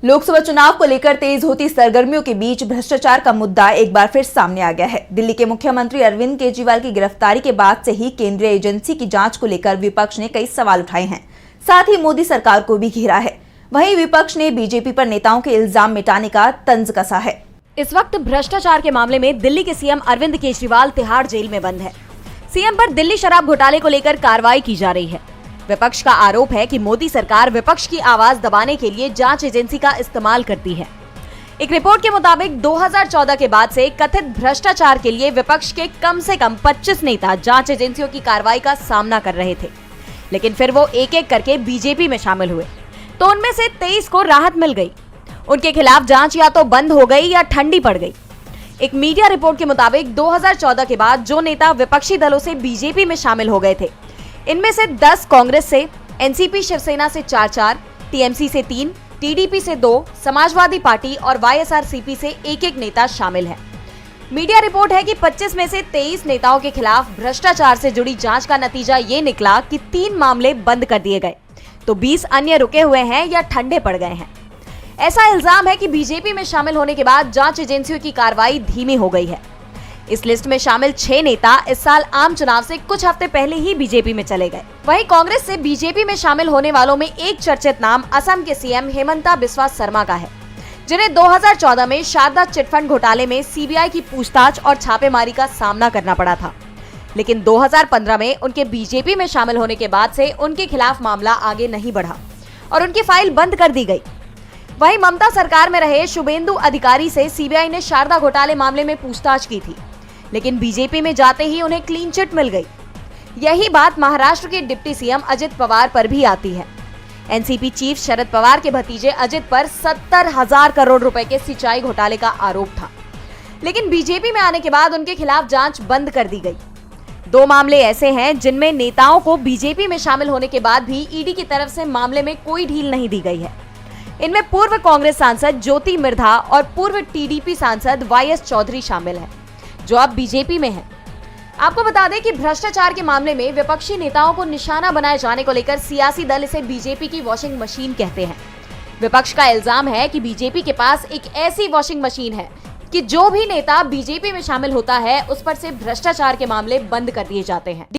लोकसभा चुनाव को लेकर तेज होती सरगर्मियों के बीच भ्रष्टाचार का मुद्दा एक बार फिर सामने आ गया है। दिल्ली के मुख्यमंत्री अरविंद केजरीवाल की गिरफ्तारी के बाद से ही केंद्रीय एजेंसी की जांच को लेकर विपक्ष ने कई सवाल उठाए हैं, साथ ही मोदी सरकार को भी घेरा है। वहीं विपक्ष ने बीजेपी पर नेताओं के इल्जाम मिटाने का तंज कसा है। इस वक्त भ्रष्टाचार के मामले में दिल्ली के सीएम अरविंद केजरीवाल तिहाड़ जेल में बंद है। सीएम पर दिल्ली शराब घोटाले को लेकर कार्रवाई की जा रही है। विपक्ष का आरोप है कि मोदी सरकार विपक्ष की आवाज दबाने के लिए जांच एजेंसी का इस्तेमाल करती है। एक रिपोर्ट के मुताबिक 2014 के बाद से कथित भ्रष्टाचार के लिए विपक्ष के कम से कम 25 नेता जांच एजेंसियों की कार्रवाई का सामना कर रहे थे, लेकिन फिर वो एक एक करके बीजेपी में शामिल हुए, तो उनमें से 23 को राहत मिल गई। उनके खिलाफ जांच या तो बंद हो गई या ठंडी पड़ गई। एक मीडिया रिपोर्ट के मुताबिक 2014 के बाद जो नेता विपक्षी दलों से बीजेपी में शामिल हो गए थे, इनमें से 10 कांग्रेस से, एनसीपी शिवसेना से 4-4, टीएमसी से 3, टीडीपी से 2, समाजवादी पार्टी और वाईएसआरसीपी से एक नेता शामिल है। मीडिया रिपोर्ट है कि 25 में से 23 नेताओं के खिलाफ भ्रष्टाचार से जुड़ी जांच का नतीजा ये निकला कि 3 मामले बंद कर दिए गए, तो 20 अन्य रुके हुए हैं या ठंडे पड़ गए हैं। ऐसा इल्जाम है कि बीजेपी में शामिल होने के बाद जांच एजेंसियों की कार्रवाई धीमी हो गई है। इस लिस्ट में शामिल 6 नेता इस साल आम चुनाव से कुछ हफ्ते पहले ही बीजेपी में चले गए। वहीं कांग्रेस से बीजेपी में शामिल होने वालों में एक चर्चित नाम असम के सीएम हेमंता बिस्वा शर्मा का है, जिन्हें 2014 में शारदा चिटफंड घोटाले में सीबीआई की पूछताछ और छापेमारी का सामना करना पड़ा था, लेकिन 2015 में उनके बीजेपी में शामिल होने के बाद से उनके खिलाफ मामला आगे नहीं बढ़ा और उनकी फाइल बंद कर दी गई। वहीं ममता सरकार में रहे शुभेंदु अधिकारी से सीबीआई ने शारदा घोटाले मामले में पूछताछ की थी, लेकिन बीजेपी में जाते ही उन्हें क्लीन चिट मिल गई। यही बात महाराष्ट्र के डिप्टी सीएम अजित पवार पर भी आती है। एनसीपी चीफ शरद पवार के भतीजे अजित पर 70,000 करोड़ रुपए के सिंचाई घोटाले का आरोप था, लेकिन बीजेपी में आने के बाद उनके खिलाफ जांच बंद कर दी गई। 2 मामले ऐसे हैं जिनमें नेताओं को बीजेपी में शामिल होने के बाद भी ईडी की तरफ से मामले में कोई ढील नहीं दी गई है। इनमें पूर्व कांग्रेस सांसद ज्योति मिर्धा और पूर्व टीडीपी सांसद वाईएस चौधरी शामिल हैं, जो अब बीजेपी में है। आपको बता दें कि भ्रष्टाचार के मामले में विपक्षी नेताओं को निशाना बनाए जाने को लेकर सियासी दल इसे बीजेपी की वॉशिंग मशीन कहते हैं। विपक्ष का इल्जाम है कि बीजेपी के पास एक ऐसी वॉशिंग मशीन है कि जो भी नेता बीजेपी में शामिल होता है, उस पर से भ्रष्टाचार के मामले बंद कर दिए जाते हैं।